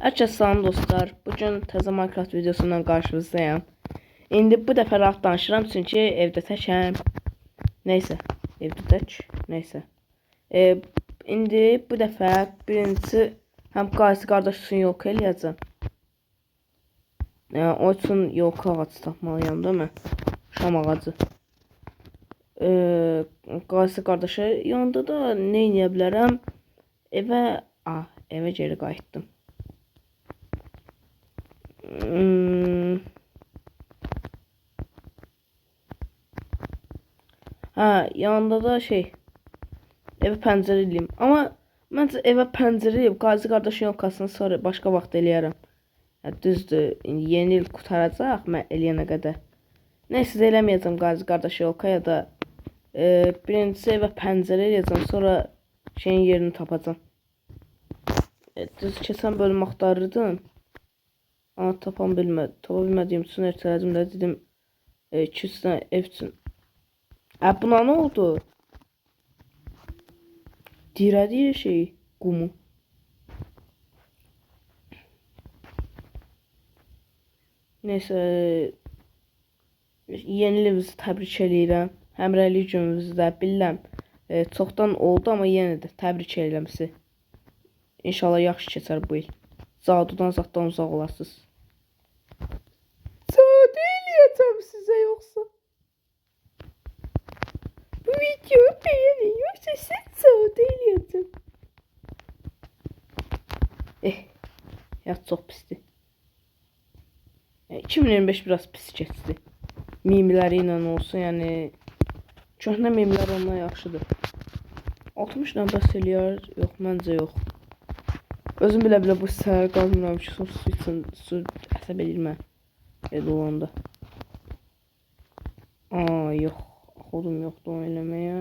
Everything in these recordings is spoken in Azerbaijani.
Herkese salam dostlar. Bugün təzə Minecraft videosundan qarşınızdayım. İndi bu dəfə rahat danışıram çünki evdə təkəm. Neysə, evdə tək. Neysə. İndi bu dəfə birincisi həm qaysı qardaş üçün yolka eləyəcəm. O üçün yolka ağacı tapmalıyam değil mi? Şam ağacı. Qaysı qardaşa yanında da nə edə bilərəm? Evə geri qayıtdım. Yanında da evə pəncərə eləyim. Amma məncə evə pəncərə eləyib qaysı qardaşın yolkasını sonra başqa vaxt eləyərəm. Düzdür, yeni il qutaracaq mən eləyənə qədər. Neysə də eləməyəcəm qaysı qardaşı yolka ya da birincisi evə pəncərə eləyəcəm, sonra şeyin yerini tapacam. Düz keçən bölüm axtarırdım. Ama tapa bilmediğim için erteledim de dedim 200 tane ev için. Buna ne oldu? Dirədi qumu. Neyse yeni ilinizi təbrik edirəm. Həmrəylik gününüzü də bilirəm. Çoxdan oldu ama yenə də təbrik edirəm sizi. İnşallah yaxşı keçər bu il. Zadudan zatdan uzaq olasınız. Zadu eləyəcəm sizə yoxsa? Bu videoyu beğenin yoksa siz zadu eləyəcəm. Həyat çox pisdir. 2025 biraz pis keçdi. Mimləri ilə olsun, yəni köhnə mimlər ondan yaxşıdır. 60 ilə bəs eləyər? Yox, məncə yox. Özüm bilə bu səhər qalmıram ki, su üçün su əsəb edir mən evdə olanda. Yox, xodum yoxdur onu eləməyə.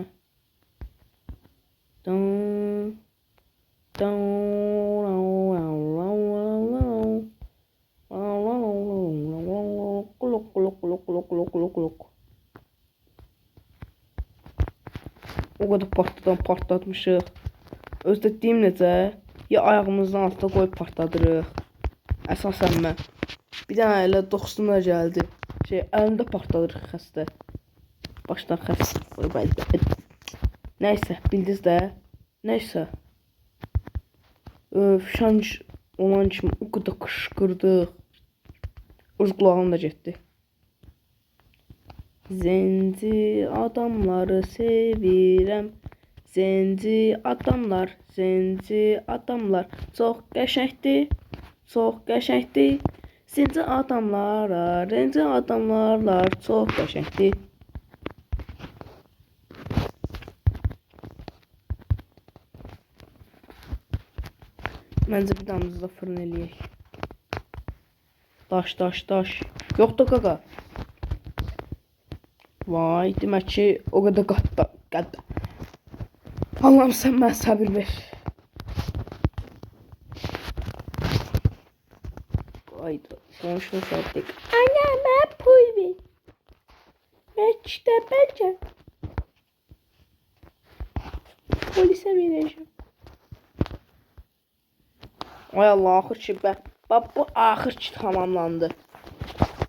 O qədər partlatmışıq. Özdə deyim necə? Ya ayağımızın altına qoyub partladırıq. Əsasən mən. Bir dənə elə 90'lar gəldi. Əlində partladırıq xəstə. Başdan xəstə. Neysə, bildiniz də. Neysə. Şanc olan kimi o qədər qışqırdıq. Öz qulağım da getdi. Zenci adamları sevirəm. Zenci adamlar çox qəşəngdir, çox qəşəngdir. Zenci adamlar çox qəşəngdir. Məncə bir damızda fırın eləyək. Daş. Yox da qaqa. Vay, demək ki o qədər qatda. Allah'ım sen bana sabır ver. Haydi konuşma saatlik. Anneme pul ver. Bence. Polise vereceğim. Ay Allah, axır ki bak bu axır ki tamamlandı.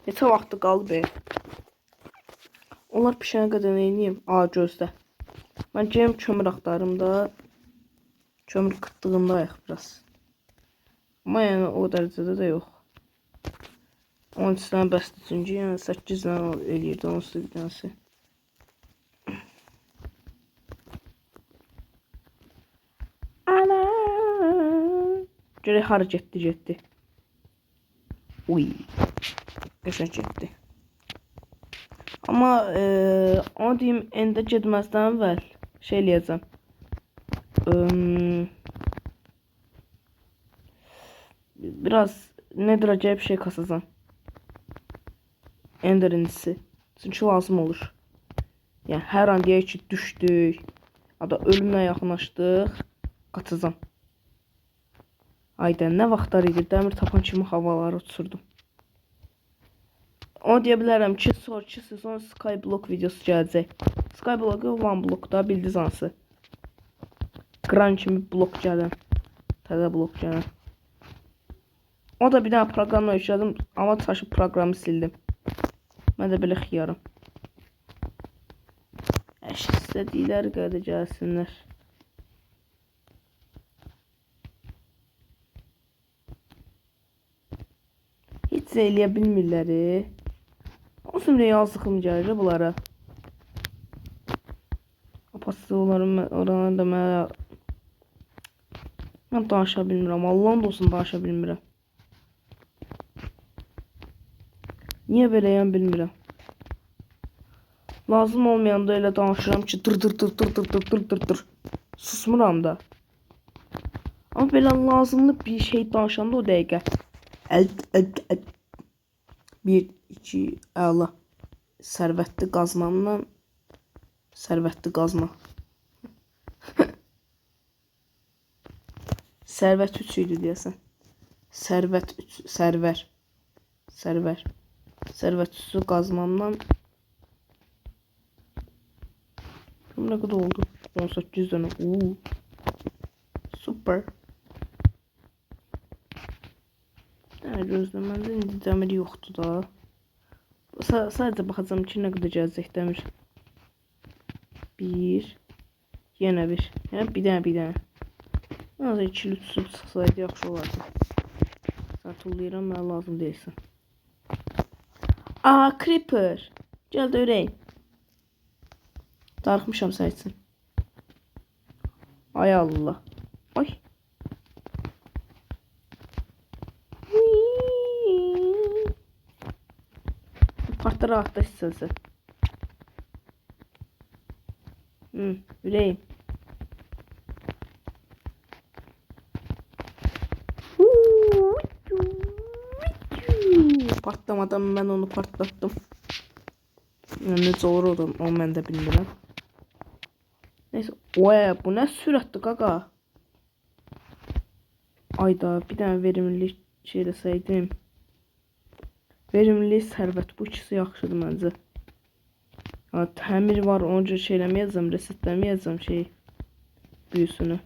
Neçə vaxtı qaldı be. Onlar pişənə qədər nə edeyim? Gözlə. Ben Cem kömür aktarım da kömür kıtlığındayıq biraz. Ama yani o derecede de yok. 13 tane bəsdir çünki yani 8 tane eləyirdi onsuz bir tanesi. Ana! Görək hara getdi. Uy. Qəşəng getdi. Ama onu deyim endə getməzdən əvvəl eləyəcəm. Biraz nedir acayip şey kasacağım. Ender incisi. Çünki lazım olur. Yəni hər an deyək ki düşdük. Ya da ölümlə yaxınlaşdıq. Qaçacağım. Ayda nə vaxtlar idi dəmir tapan kimi havalara uçurdum. Onu deyə bilərəm ki sonraki sezon Skyblock videosu gələcək. Skyblock olan blokda bildiniz hansı? Kran kimi blok gələn. Təzə blok gələn. O da bir dənə proqramla yüklədim, amma çaşıb proqramı sildim. Mən də belə xiyarım. İstədikləri qədər gəlsinlər. Heç eləyə bilmirlər. Olsun da yazıqım gəlir bunlara. Apası oranı da mən danışa bilmirəm. Allah'ın da olsun danışa bilmirəm. Niyə beləyəm bilmirəm. Lazım olmayanda elə danışıram ki dır. Susmuram da. Ama belə lazımlı bir şey danışanda o dəqiqə. Bir, iki, əla. Sərvətli qazmamla. Sərvətli qazma. Sərvət 3 idi deyəsən. Sərvət 3, sərvər. Sərvət 3'ü qazmamdan. Ne kadar oldu? 18 tane. Super. Gözləməndə indi dəmir yoxdur da. Sadəcə baxacağım ki, nə qədər gələcək dəmir. Bir. Yenə bir. Yəni bir dənə. Az ikili tutub çıxsaydı yaxşı olardı. Sən tullayıram, mənə lazım deyilsin. Aa, creeper. Gəl də örəyim. Darıxmışam sən üçün. Ay Allah. Ay. Partda rahatlaş sən. Ürəyim. Patlamadan mən onu partlattım. Necə olur o da, o mən də bilmirəm. Neyse. Bu ne sürətdir qaqa. Ayda bir dənə verimlilik şey desəydim. Verimlilik, sərvət bu ikisi yaxşıdır məncə. Təmir var, onca şey eləməyəcəm, resetləməyəcəm şey büyüsünü.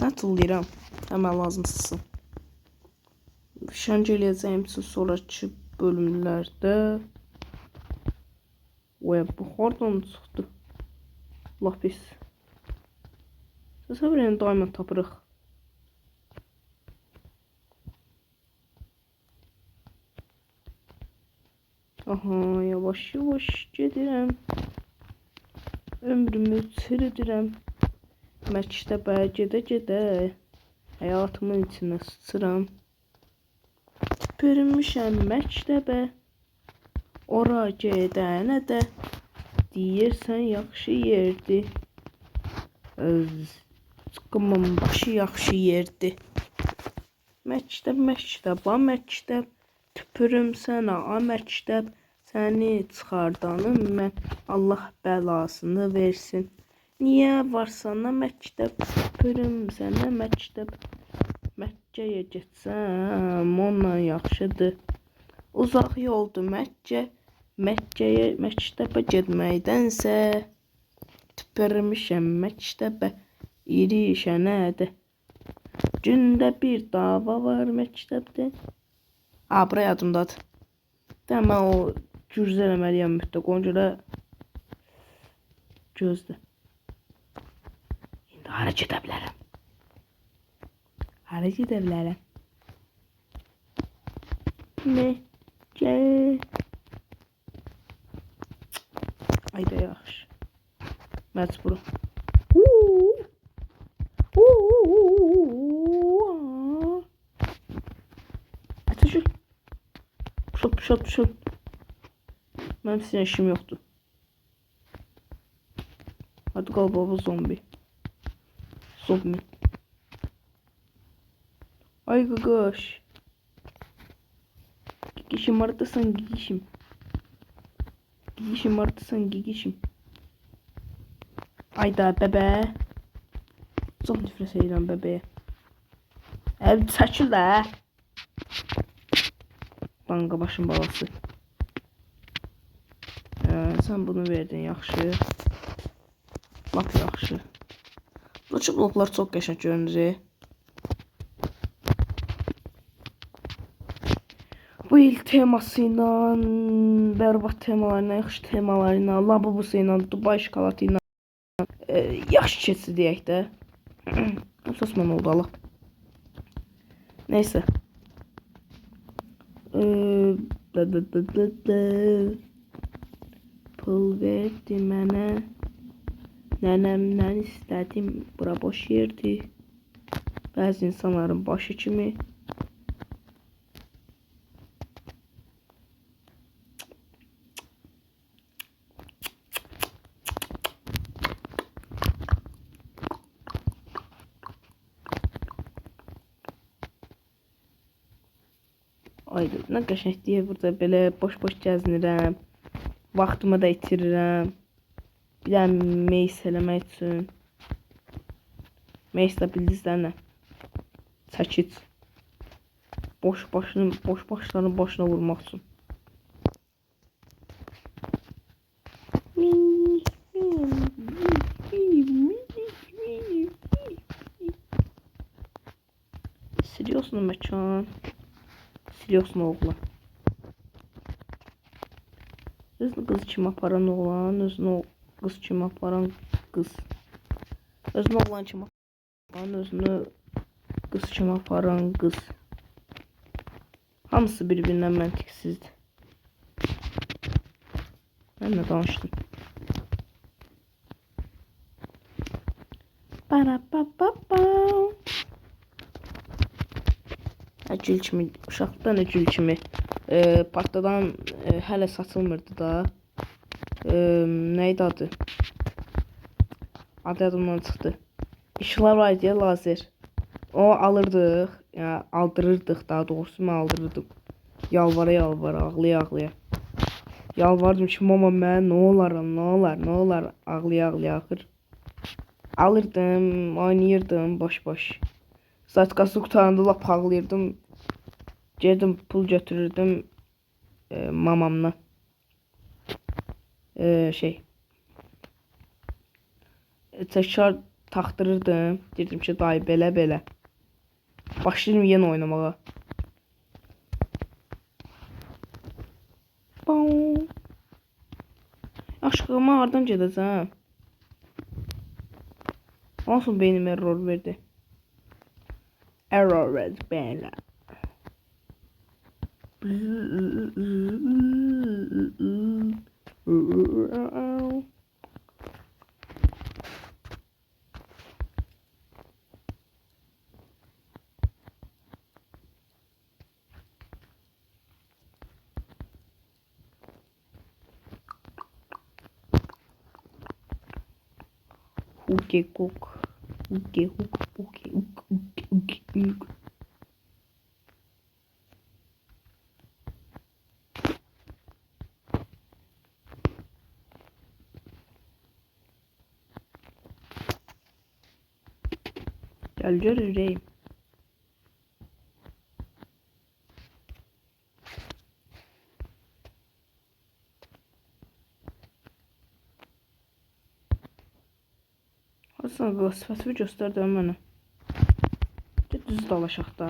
Sən tullayıram. Həmən lazımsızsın. Şəncə eləyəcəyim üçün sonraki bölümlərdə. Bu hardan çıxdı? Lapis. Səsəvələn diamond tapırıq. Aha, yavaş gedirəm. Ömrümü çürüdürəm. Məktəbə gedə. Həyatımın içinə sıçıram. Pürmüşəm məktəbə. Ora gedənə də deyirsən yaxşı yerdi. Çıxımın başı yaxşı yerdi. Məktəb. Tüpürüm sənə məktəb. Səni çıxardanım mən. Allah bəlasını versin. Niyə varsana məktəb? Tüpürüm sənə məktəb. Məkkəyə getsəm ondan yaxşıdır. Uzaq yoldu məktəbə getməkdənsə. Tüpürmüşəm məktəbə, irişənədə. Gündə bir dava var məktəbdə. Bura yadımdadır. Mən o gürzə eləməliyəm mütləq, ona görə gözlə. İndi hara gedə bilərəm? Ayda yaxşı. Məcburum. Ateşil. Puşat. Mənim sizin işim yoxdur. Hadi qal baba zombi. Ay qaqaş. Gigişim artısan gigişim. Ayda bəbə. Çox nifrət edirəm bəbəyə. Çəkil də. Banqa başın balası. Sən bunu verdin, yaxşı. Lap yaxşı. Buradakı bloklar çox qəşəng görünür. il teması ilə, bərbad temalarına, yaxşı temalarına, labubusu ilə, Dubai şokolatı ilə yaxşı keçsin deyək də. Əsas mən oldu Allah. Neyse. Pul verdi mənə. Nənəmdən istədim. Bura boş yerdi. Bəzi insanların başı kimi. Ayda nə qəşəng deyə burada belə boş-boş gəzinirəm. Vaxtımı da itirirəm. Bir də meys eləmək üçün. Meys də bildinizlər nə? Çəkic. Boş başların başına vurmaq üçün. Siliyorsun mekan. Siliyorsun oğlan. Özünü qız kimi aparan oğlan, özünü qız kimi aparan qız. Özünü oğlan kimi aparan, özünü qız kimi aparan qız. Hamısı bir-birindən məntiqsizdir. Mən nə danışdım? Gül kimi, uşaqdan gül kimi. Partladan hələ satılmırdı da. Neydi adı? Adı adımdan çıxdı. İşıqlar var deyə lazer. O alırdıq, yəni aldırırdıq daha doğrusu mən aldırırdım. Yalvara, ağlaya. Yalvardım ki, mama mən nə olar, ağlaya axır. Alırdım, oynayırdım boş. Zatkası qutaranda lap ağlayırdım. Geldim pul götürürdüm mamamla. Tekrar taxtırırdım. Dedim ki, dayı belə. Başlayırım yenə oynamağa. Aşkıma hardan gedəcəm? Olsun beynim error verdi. Error verdi beyler. Okay. Gel görürüm. Aslında bu sifəti göstərdim mənə. Düz dalaşaq da.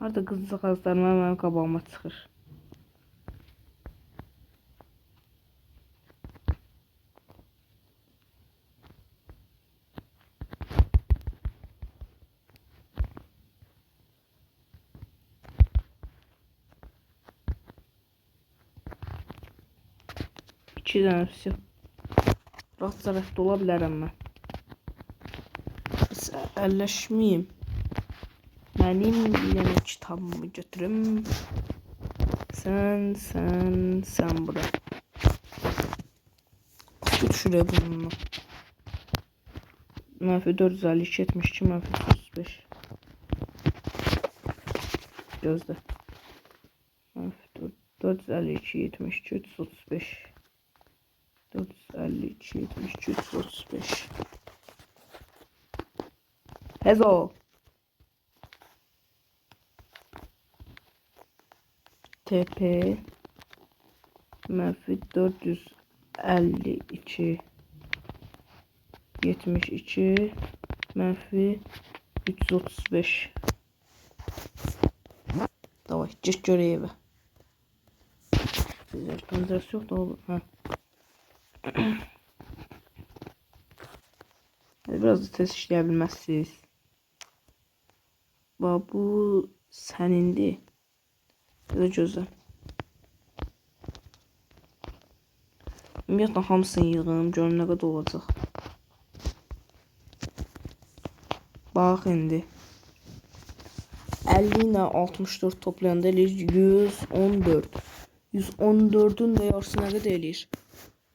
Harda qızcıqazlar mənim qabağıma çıxır. İki dənə все. Rahat zarafda ola bilərəm mən. Əlləşməyim. Mənim yenə kitabımı götürüm. Sən bura. Tut şuraya bununla. Mənfi 452, 72, mənfi 35. Gözlə. Mənfi 452, 72, 335. 452, 72, 335. Hezo. TP mənfi 452 72 mənfi 335. Davay, çık görək evə. Pəncərəsi yox da olur. Hə. Biraz da tez işləyə bilməzsiniz. Bax, bu sənindir. Gözə gözlə. Ümumiyyətlə hamısını yığım, görüm nə qədər olacaq. Bax indi. 50 ilə 64 toplayanda eləyir 114. 114'ün də yarısı nə qədər eləyir?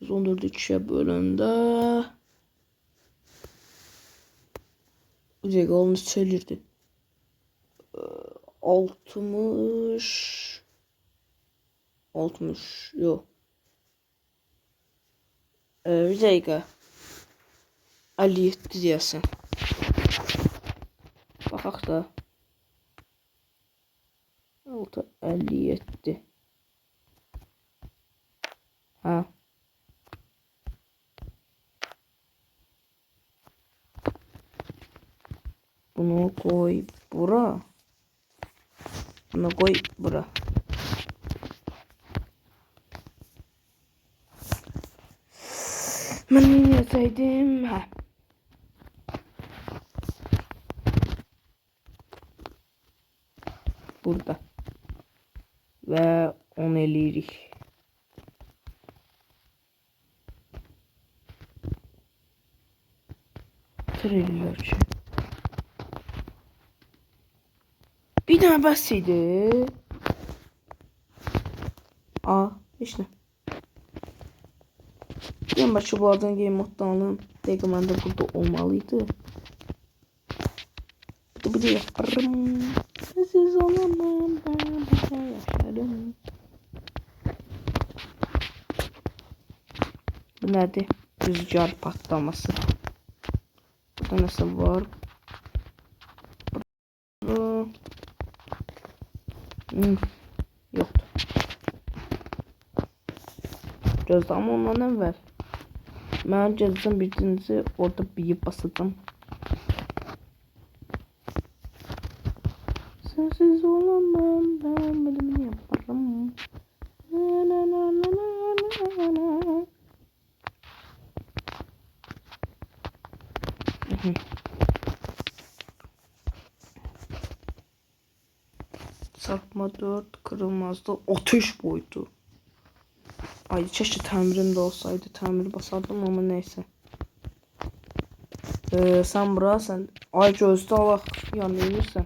114'ü 2'ye böləndə... Bu dəqiqə onun üstü eləyirdi. 60... 60... Yox. Bir dəqiqə. 57 deyəsən. Baxaq da. 57. Ha. Bunu koy bura. Bunu koy bura. Ben ne yazaydım? Ha. Burada. Ve 10 eləyirik. Eləyirlər ki. Bir dənə bəs idi. Heç nə. Deyəm bəlkə bunlardan game moddan alım. Dəqiqə məndə burada olmalıydı. Bir də yaparım. Siz olamam, ben burada yaşarım. Bu nədir? Rüzgar patlaması. Burada nasıl var? Yoktu. Gözlə ama ondan əvvəl. Mən cəzdən birincisi orada bir basacağım. Sensiz olamam, ben bunu yaparım. Çarpma 4 kırılmazdı. Ateş boyutu. Ay keşke tamirim de olsaydı. Tamir basardım ama neyse. Sen bura sen. Ay gözde Allah yanılırsan.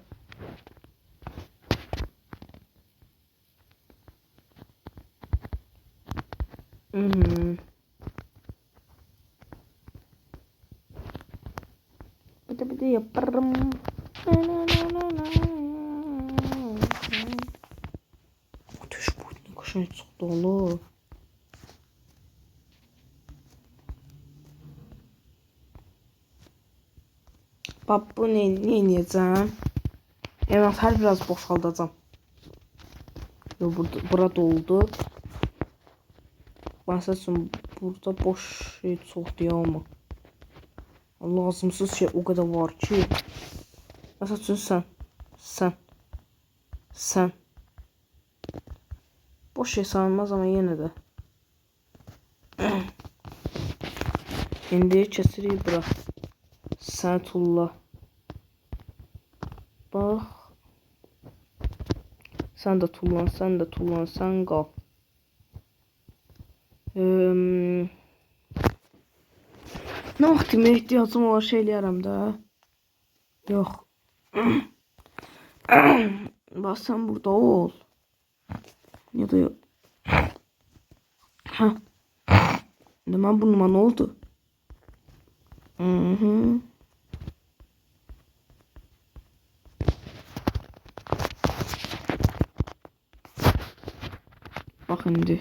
Bir de yaparım. Ateş boyutunu kaşına çıktı oğlum. Bak bu ne edeceğim? Envanter biraz boşaltacağım. Burada oldu. Mesela burada boş şey çok diye ama. Lazımsız şey o kadar var ki. Mesela sen. Boş şey sanılmaz ama yine de. İndi kesirik bura. Sen tulla. Bak. Sen de tullan, sen qal. Ne vaxtımı ehtiyacım olan şey eləyərəm də. Yox. Bax sen burada ol. Ya da yok. Ha. Mən bununla ne oldu? Bak indi.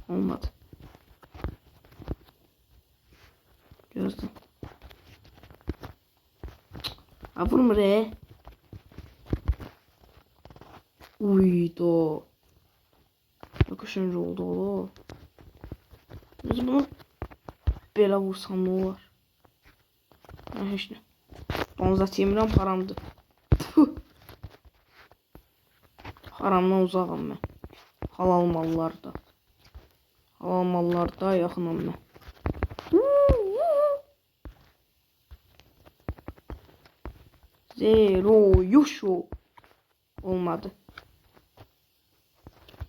Olmadı. Gözüm. Vurma re. Uydu. Bakışınca oldu o. Biz bunu belə vursam ne olar? Heç nə. Donzat yemirəm, haramdır. Tüh. Haramdan uzağım mən. Halal mallarda. Halal mallarda yaxınam mən. Zero yuşu. Olmadı.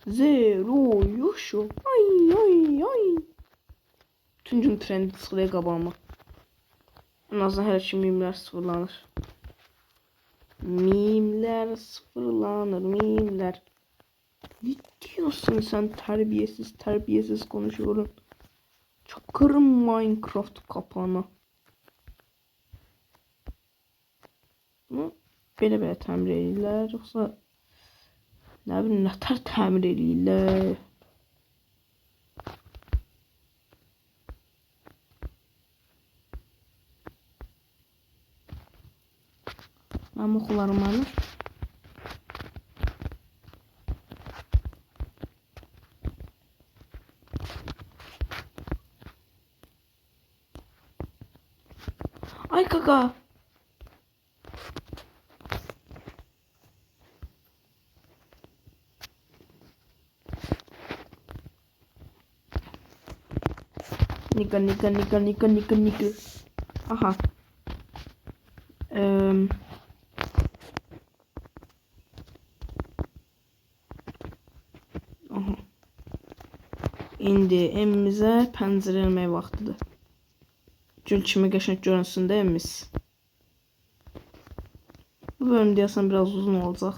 Zero yuşu. Ay ay ay. Bütün gün trendi çıxıraya qabağıma. En azından her şey mimler sıfırlanır. Mimler sıfırlanır, mimler. Ne diyorsun sen, terbiyesiz konuşuyorum. Çakırım Minecraft kapağına. Bunu belə təmir edirlər, yoxsa nə bilim nətər təmir edirlər. Mənim oxularım alır. Ay kaka. Nika. Aha. Aha. İndi evimizə pəncərə eləmək vaxtıdır. Gül kimi qəşəng görünsün də evimiz. Bu bölüm deyəsən biraz uzun olacaq.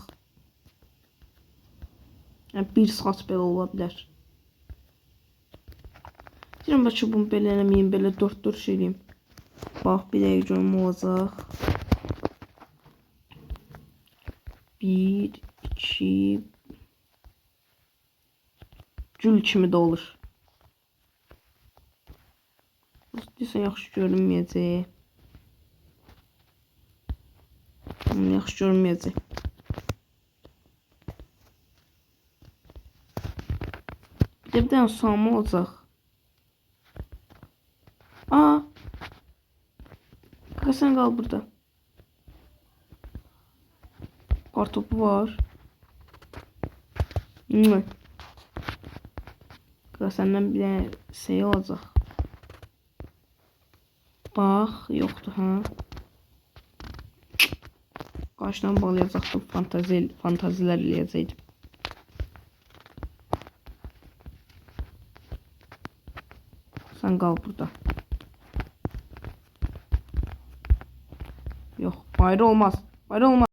Yəni 1 saat belə ola bilər. Deyirəm bəlkə bunu belə eləməyim, belə 4 şey eləyim. Bax, bir dəqiqə görüm olacaq. 1, 2. Gül kimi də olur. Deyəsən yaxşı görünməyəcək. Yaxşı görünməyəcək. Bir dənə suamı olacaq. Aa. Kaka sen kal burada. Kartopu var. Kaka senden bir tane şey olacak. Bak yoktu ha. Karşıdan bağlayacaktım, fantaziler eləyəcəkdim. Sen kal burada. Yok, bayra olmaz. Bayra olmaz.